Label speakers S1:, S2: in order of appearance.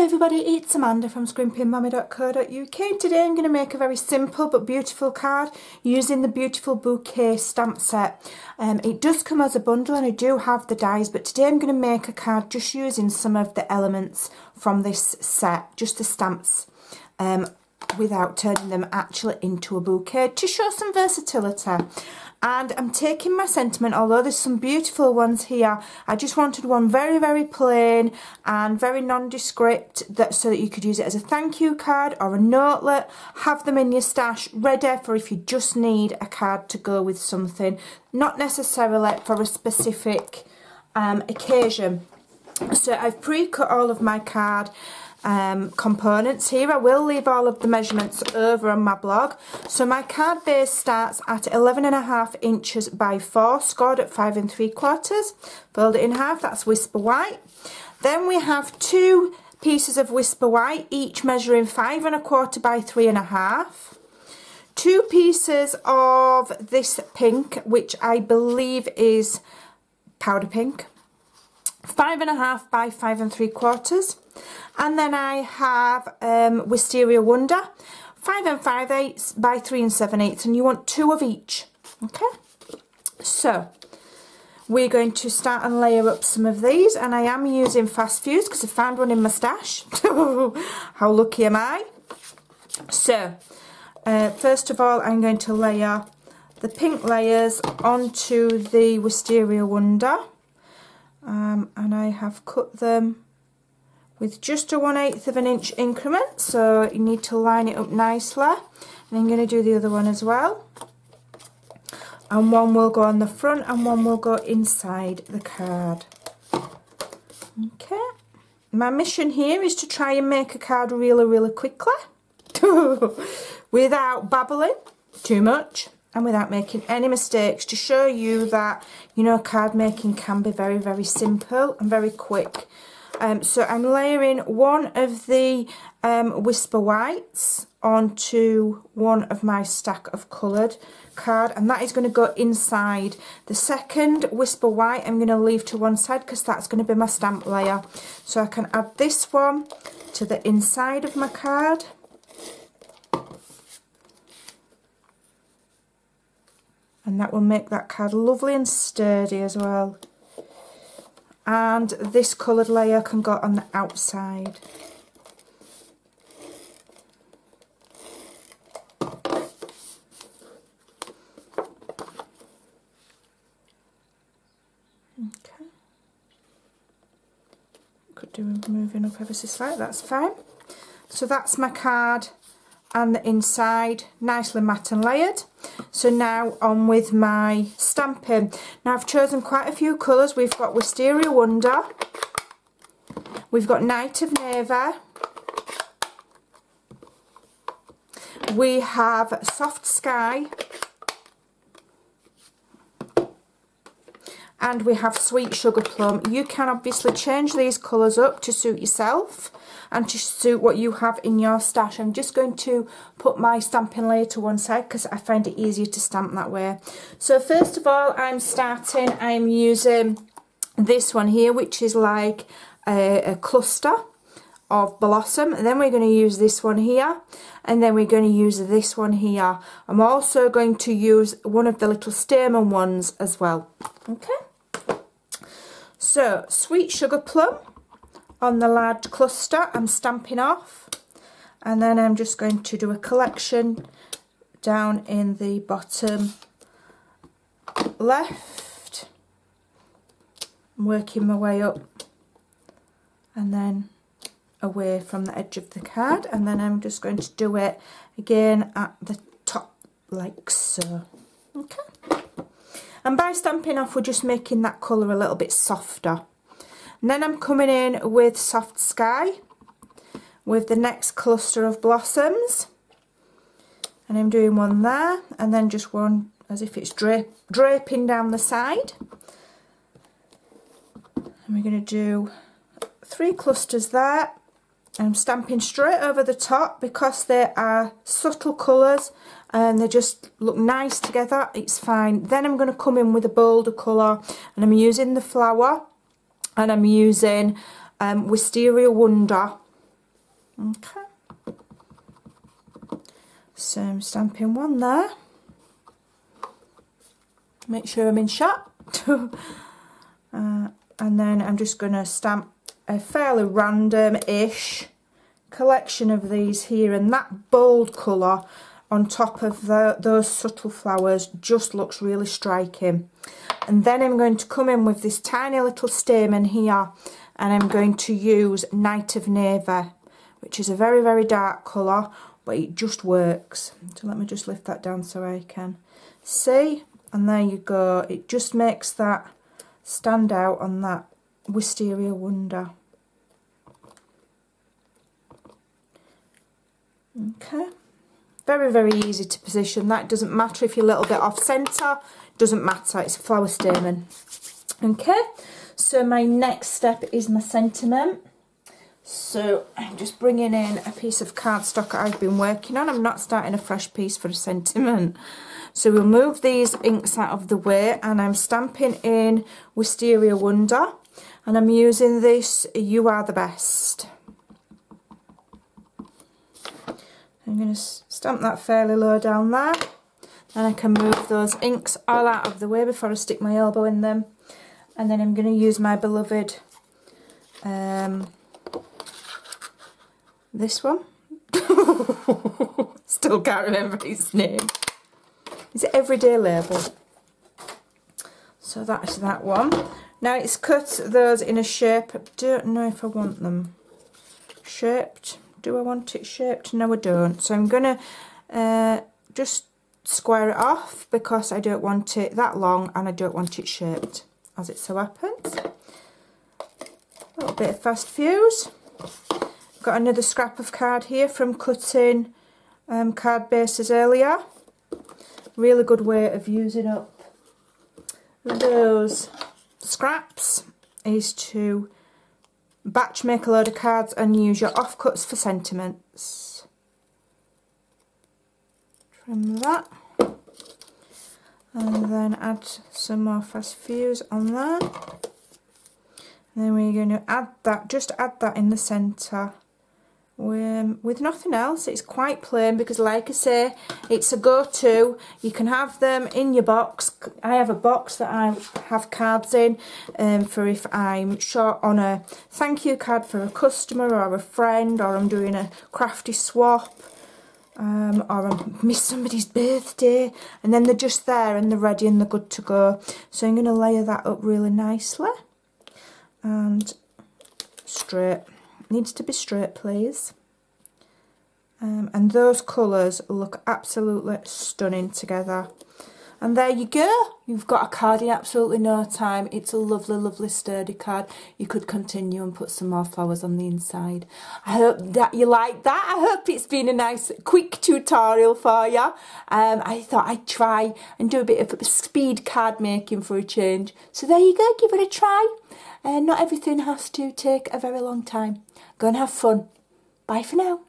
S1: everybody, it's Amanda from Scrimpingmommy.co.uk. Today I'm going to make a very simple but beautiful card using the beautiful Bouquet stamp set. It does come as a bundle and I do have the dies, but today I'm going to make a card just using some of the elements from this set, just the stamps, without turning them actually into a bouquet, to show some versatility. And I'm taking my sentiment, although there's some beautiful ones here, I just wanted one very, very plain and very nondescript, so that you could use it as a thank you card or a notelet, have them in your stash ready for if you just need a card to go with something, not necessarily for a specific occasion. So I've pre-cut all of my card components here. I will leave all of the measurements over on my blog. So my card base starts at 11.5 inches by 4, scored at 5 3/4. Fold it in half, that's Whisper White. Then we have 2 pieces of Whisper White, each measuring 5 1/4 by 3 1/2. 2 pieces of this pink, which I believe is powder pink, 5 1/2 by 5 3/4. And then I have Wisteria Wonder, 5 5/8 by 3 7/8, and you want 2 of each. Okay, so we're going to start and layer up some of these, and I am using Fast Fuse because I found one in my stash. How lucky am I? So first of all, I'm going to layer the pink layers onto the Wisteria Wonder, and I have cut them with just a 1/8 of an inch increment, so you need to line it up nicely. And I'm going to do the other one as well, and one will go on the front and one will go inside the card. Okay, my mission here is to try and make a card really quickly without babbling too much and without making any mistakes, to show you that, you know, card making can be very simple and very quick. So I'm layering one of the Whisper Whites onto one of my stack of coloured card, and that is going to go inside. The second Whisper White I'm going to leave to one side because that's going to be my stamp layer. So I can add this one to the inside of my card. And that will make that card lovely and sturdy as well. And this coloured layer can go on the outside. Okay. Could do with moving up ever so slightly, that's fine. So that's my card and the inside, nicely matte and layered. So now on with my stamping. Now I've chosen quite a few colours. We've got Wisteria Wonder, we've got Night of Navy, we have Soft Sky, and we have Sweet Sugar Plum. You can obviously change these colours up to suit yourself and to suit what you have in your stash. I'm just going to put my stamping layer to one side because I find it easier to stamp that way. So first of all, I'm using this one here, which is like a cluster of blossom, and then we're going to use this one here, and then we're going to use this one here. I'm also going to use one of the little stamen ones as well. Okay, so Sweet Sugar Plum on the large cluster I'm stamping off, and then I'm just going to do a collection down in the bottom left, working my way up and then away from the edge of the card, and then I'm just going to do it again at the top like so. Okay, and by stamping off we're just making that colour a little bit softer. And then I'm coming in with Soft Sky with the next cluster of blossoms, and I'm doing one there and then just one as if it's draping down the side, and we're going to do 3 clusters there. I'm stamping straight over the top because they are subtle colours and they just look nice together. It's fine. Then I'm going to come in with a bolder colour, and I'm using the flower, and I'm using Wisteria Wonder Okay. So I'm stamping one there. Make sure I'm in shot. And then I'm just going to stamp a fairly random-ish collection of these here, and that bold colour on top of those subtle flowers just looks really striking. And then I'm going to come in with this tiny little stamen here, and I'm going to use Night of Navy, which is a very, very dark colour, but it just works. So let me just lift that down so I can see, and there you go. It just makes that stand out on that Wisteria Wonder. Okay, very, very easy to position. That doesn't matter if you're a little bit off centre, doesn't matter, it's a flower stamen. Okay, so my next step is my sentiment. So I'm just bringing in a piece of cardstock I've been working on. I'm not starting a fresh piece for a sentiment. So we'll move these inks out of the way, and I'm stamping in Wisteria Wonder, and I'm using this You Are the Best. I'm going to stamp that fairly low down there. Then I can move those inks all out of the way before I stick my elbow in them. And then I'm going to use my beloved, this one. Still can't remember his name. It's an Everyday Label. So that's that one. Now it's cut those in a shape. I don't know if I want them shaped. Do I want it shaped? No, I don't. So I'm going to just square it off because I don't want it that long and I don't want it shaped, as it so happens. A little bit of fast fuse. Got another scrap of card here from cutting card bases earlier. Really good way of using up those scraps is to batch make a load of cards and use your offcuts for sentiments. Trim that. And then add some more fast fuse on there. And then we're going to add that, just add that in the centre. With nothing else. It's quite plain because, like I say, it's a go-to. You can have them in your box. I have a box that I have cards in for if I'm short on a thank you card for a customer or a friend, or I'm doing a crafty swap, or I miss somebody's birthday, and then they're just there and they're ready and they're good to go. So I'm going to layer that up really nicely and straight. Needs to be straight, please. And those colours look absolutely stunning together. And there you go. You've got a card in absolutely no time. It's a lovely, lovely sturdy card. You could continue and put some more flowers on the inside. I hope that you like that. I hope it's been a nice quick tutorial for you. I thought I'd try and do a bit of speed card making for a change. So there you go, give it a try. Not everything has to take a very long time. Go and have fun. Bye for now.